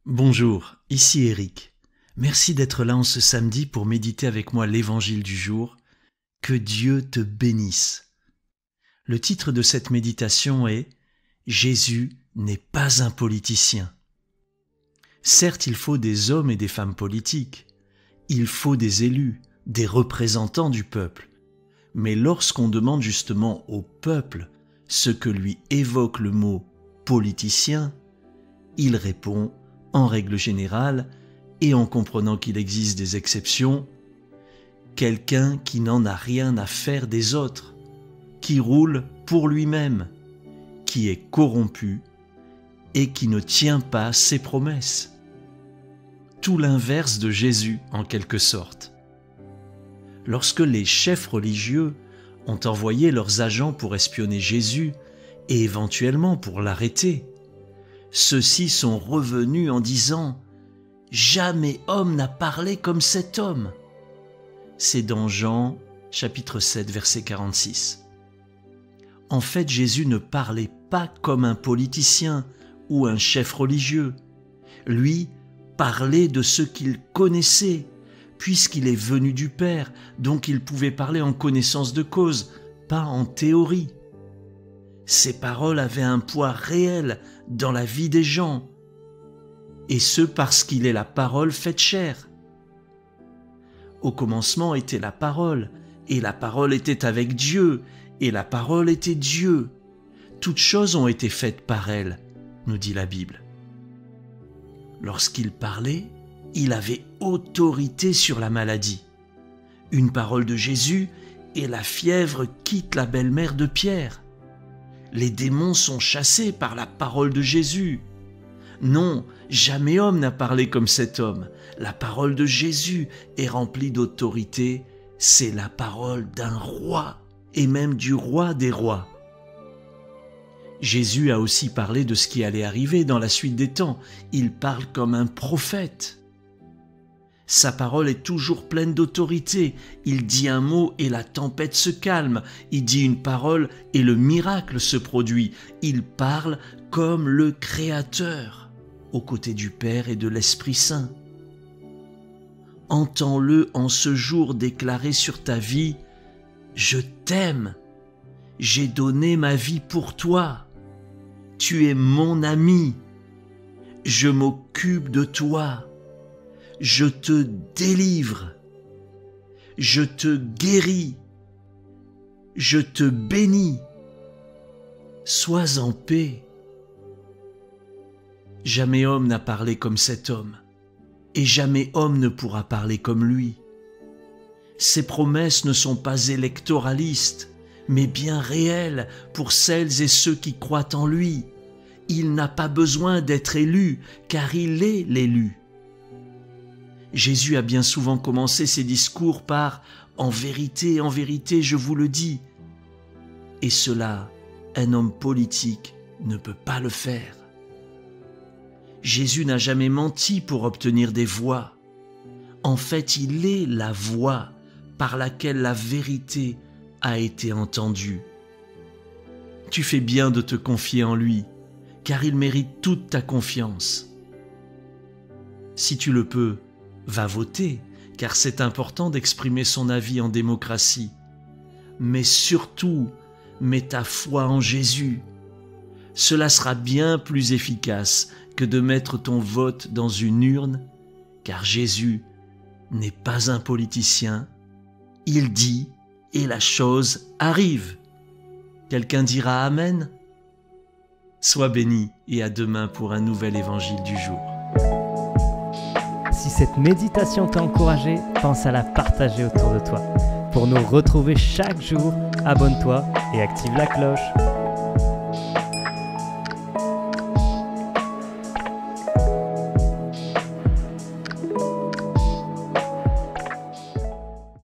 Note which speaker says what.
Speaker 1: Bonjour, ici Eric. Merci d'être là en ce samedi pour méditer avec moi l'évangile du jour. Que Dieu te bénisse. Le titre de cette méditation est « Jésus n'est pas un politicien ». Certes, il faut des hommes et des femmes politiques. Il faut des élus, des représentants du peuple. Mais lorsqu'on demande justement au peuple ce que lui évoque le mot « politicien », il répond en règle générale, et en comprenant qu'il existe des exceptions, quelqu'un qui n'en a rien à faire des autres, qui roule pour lui-même, qui est corrompu et qui ne tient pas ses promesses. Tout l'inverse de Jésus en quelque sorte. Lorsque les chefs religieux ont envoyé leurs agents pour espionner Jésus et éventuellement pour l'arrêter, ceux-ci sont revenus en disant « Jamais homme n'a parlé comme cet homme ». C'est dans Jean chapitre 7 verset 46. En fait, Jésus ne parlait pas comme un politicien ou un chef religieux. Lui parlait de ce qu'il connaissait, puisqu'il est venu du Père, donc il pouvait parler en connaissance de cause, pas en théorie. Ses paroles avaient un poids réel dans la vie des gens, et ce parce qu'il est la parole faite chair. Au commencement était la parole, et la parole était avec Dieu, et la parole était Dieu. Toutes choses ont été faites par elle, nous dit la Bible. Lorsqu'il parlait, il avait autorité sur la maladie. Une parole de Jésus, et la fièvre quitte la belle-mère de Pierre. Les démons sont chassés par la parole de Jésus. Non, jamais homme n'a parlé comme cet homme. La parole de Jésus est remplie d'autorité. C'est la parole d'un roi, et même du roi des rois. Jésus a aussi parlé de ce qui allait arriver dans la suite des temps. Il parle comme un prophète. Sa parole est toujours pleine d'autorité. Il dit un mot et la tempête se calme. Il dit une parole et le miracle se produit. Il parle comme le Créateur, aux côtés du Père et de l'Esprit Saint. Entends-le en ce jour déclarer sur ta vie « Je t'aime, j'ai donné ma vie pour toi, tu es mon ami, je m'occupe de toi. » Je te délivre, je te guéris, je te bénis. Sois en paix. Jamais homme n'a parlé comme cet homme, et jamais homme ne pourra parler comme lui. Ses promesses ne sont pas électoralistes, mais bien réelles pour celles et ceux qui croient en lui. Il n'a pas besoin d'être élu, car il est l'élu. Jésus a bien souvent commencé ses discours par « En vérité, je vous le dis ». Et cela, un homme politique ne peut pas le faire. Jésus n'a jamais menti pour obtenir des voix. En fait, il est la voix par laquelle la vérité a été entendue. Tu fais bien de te confier en lui, car il mérite toute ta confiance. Si tu le peux, va voter, car c'est important d'exprimer son avis en démocratie. Mais surtout, mets ta foi en Jésus. Cela sera bien plus efficace que de mettre ton vote dans une urne, car Jésus n'est pas un politicien. Il dit et la chose arrive. Quelqu'un dira Amen? Sois béni et à demain pour un nouvel évangile du jour.
Speaker 2: Si cette méditation t'a encouragé, pense à la partager autour de toi. Pour nous retrouver chaque jour, abonne-toi et active la cloche.